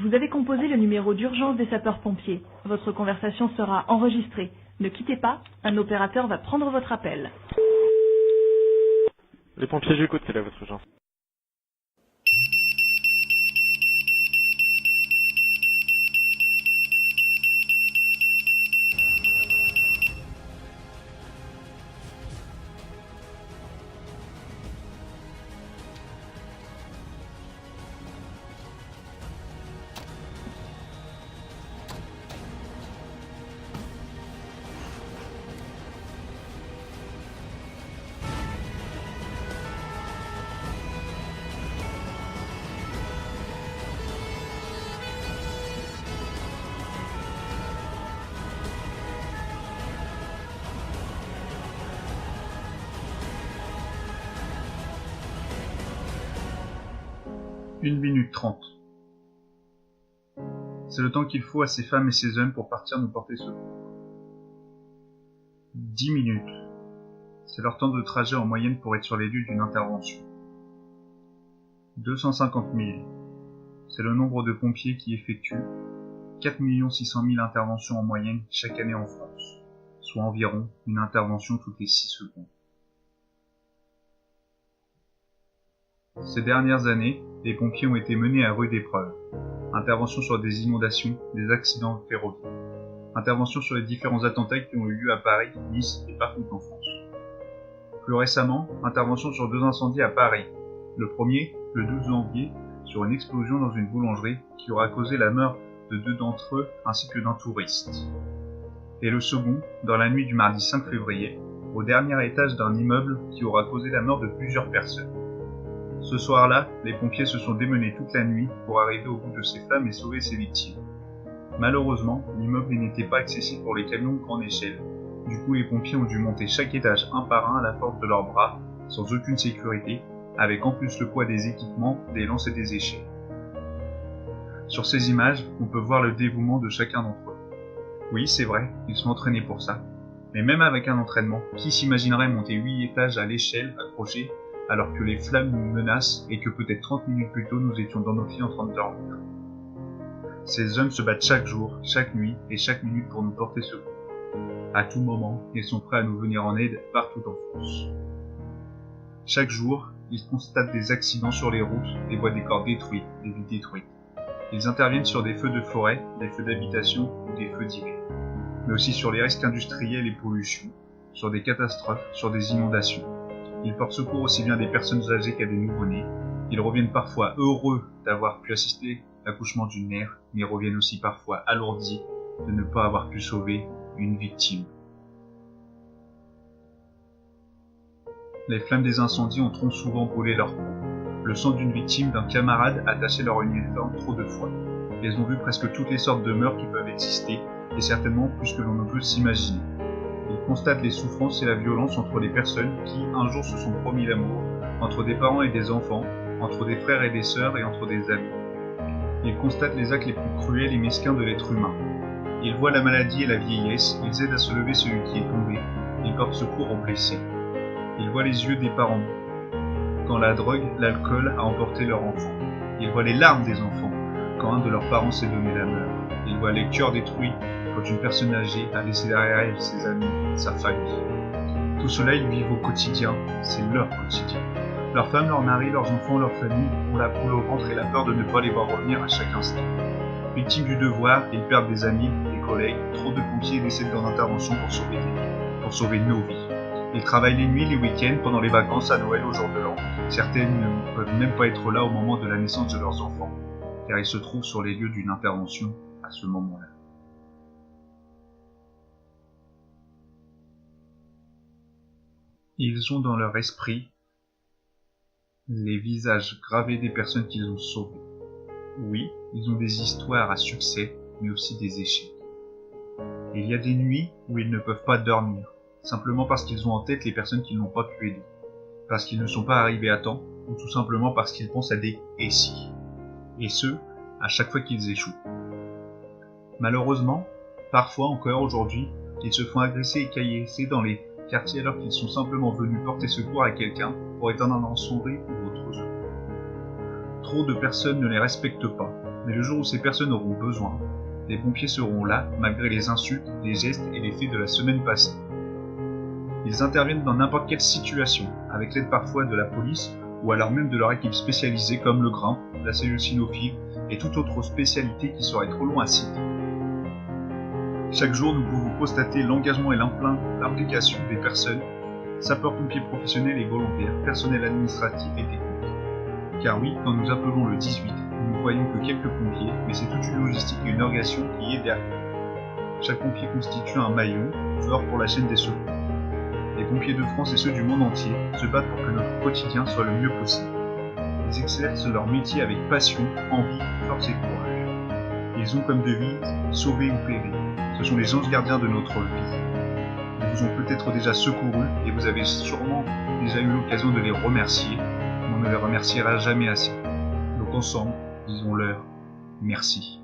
Vous avez composé le numéro d'urgence des sapeurs-pompiers. Votre conversation sera enregistrée. Ne quittez pas, un opérateur va prendre votre appel. Les pompiers, j'écoute, quelle est votre urgence? Une minute 30. C'est le temps qu'il faut à ces femmes et ces hommes pour partir nous porter secours. 10 minutes. C'est leur temps de trajet en moyenne pour être sur les lieux d'une intervention. 250 000. C'est le nombre de pompiers qui effectuent 4 600 000 interventions en moyenne chaque année en France, soit environ une intervention toutes les 6 secondes. Ces dernières années, les pompiers ont été menés à rude épreuve. Intervention sur des inondations, des accidents ferroviaires. Intervention sur les différents attentats qui ont eu lieu à Paris, Nice et partout en France. Plus récemment, intervention sur 2 incendies à Paris. Le premier, le 12 janvier, sur une explosion dans une boulangerie qui aura causé la mort de 2 d'entre eux ainsi que d'un touriste. Et le second, dans la nuit du mardi 5 février, au dernier étage d'un immeuble qui aura causé la mort de plusieurs personnes. Ce soir-là, les pompiers se sont démenés toute la nuit pour arriver au bout de ces flammes et sauver ces victimes. Malheureusement, l'immeuble n'était pas accessible pour les camions de grande échelle. Du coup, les pompiers ont dû monter chaque étage un par un à la force de leurs bras, sans aucune sécurité, avec en plus le poids des équipements, des lances et des échelles. Sur ces images, on peut voir le dévouement de chacun d'entre eux. Oui, c'est vrai, ils sont entraînés pour ça. Mais même avec un entraînement, qui s'imaginerait monter 8 étages à l'échelle accrochée alors que les flammes nous menacent et que peut-être 30 minutes plus tôt nous étions dans nos lits en train de dormir. Ces hommes se battent chaque jour, chaque nuit et chaque minute pour nous porter secours. À tout moment, ils sont prêts à nous venir en aide partout en France. Chaque jour, ils constatent des accidents sur les routes et voient des corps détruits, des vies détruites. Ils interviennent sur des feux de forêt, des feux d'habitation ou des feux d'hiver, mais aussi sur les risques industriels et pollutions, sur des catastrophes, sur des inondations. Ils portent secours aussi bien à des personnes âgées qu'à des nouveau-nés. Ils reviennent parfois heureux d'avoir pu assister à l'accouchement d'une mère, mais reviennent aussi parfois alourdis de ne pas avoir pu sauver une victime. Les flammes des incendies ont trop souvent brûlé leur peau. Le sang d'une victime, d'un camarade a taché leur uniforme trop de fois. Ils ont vu presque toutes les sortes de meurtres qui peuvent exister, et certainement plus que l'on ne peut s'imaginer. Ils constatent les souffrances et la violence entre les personnes qui, un jour, se sont promis l'amour, entre des parents et des enfants, entre des frères et des sœurs et entre des amis. Ils constatent les actes les plus cruels et mesquins de l'être humain. Ils voient la maladie et la vieillesse, ils aident à se lever celui qui est tombé, ils portent secours aux blessés. Ils voient les yeux des parents quand la drogue, l'alcool a emporté leur enfant. Ils voient les larmes des enfants quand un de leurs parents s'est donné la mort. Ils voient les cœurs détruits quand une personne âgée a laissé derrière elle ses amis, sa famille. Tout cela, ils vivent au quotidien, c'est leur quotidien. Leurs femmes, leurs maris, leurs enfants, leurs familles ont la boule au ventre et la peur de ne pas les voir revenir à chaque instant. Victimes du devoir, ils perdent des amis, des collègues, trop de pompiers décèdent dans l'intervention pour sauver des vies, pour sauver nos vies. Ils travaillent les nuits, les week-ends, pendant les vacances, à Noël, au jour de l'an. Certaines ne peuvent même pas être là au moment de la naissance de leurs enfants, car ils se trouvent sur les lieux d'une intervention à ce moment-là. Ils ont dans leur esprit les visages gravés des personnes qu'ils ont sauvées. Oui, ils ont des histoires à succès, mais aussi des échecs. Et il y a des nuits où ils ne peuvent pas dormir, simplement parce qu'ils ont en tête les personnes qu'ils n'ont pas pu aider, parce qu'ils ne sont pas arrivés à temps, ou tout simplement parce qu'ils pensent à des « et si », et ce, à chaque fois qu'ils échouent. Malheureusement, parfois encore aujourd'hui, ils se font agresser et caillasser dans les quartiers alors qu'ils sont simplement venus porter secours à quelqu'un pour éteindre un incendie ou autre secours. Trop de personnes ne les respectent pas, Mais le jour où ces personnes auront besoin, les pompiers seront là malgré les insultes, les gestes et les faits de la semaine passée. Ils interviennent dans n'importe quelle situation, avec l'aide parfois de la police ou alors même de leur équipe spécialisée comme le grimpe, la cellule cynophile et toute autre spécialité qui serait trop long à citer. Chaque jour, nous pouvons constater l'engagement et l'implication des personnes, sapeurs-pompiers professionnels et volontaires, personnel administratif et technique. Car oui, quand nous appelons le 18, nous ne voyons que quelques pompiers, mais c'est toute une logistique et une organisation qui est derrière. Chaque pompier constitue un maillon fort pour la chaîne des secours. Les pompiers de France et ceux du monde entier se battent pour que notre quotidien soit le mieux possible. Ils exercent leur métier avec passion, envie, force et courage. Ils ont comme devise « sauver ou périr ». Ce sont les anges gardiens de notre vie. Ils vous ont peut-être déjà secourus et vous avez sûrement déjà eu l'occasion de les remercier, mais on ne les remerciera jamais assez. Donc ensemble, disons-leur merci.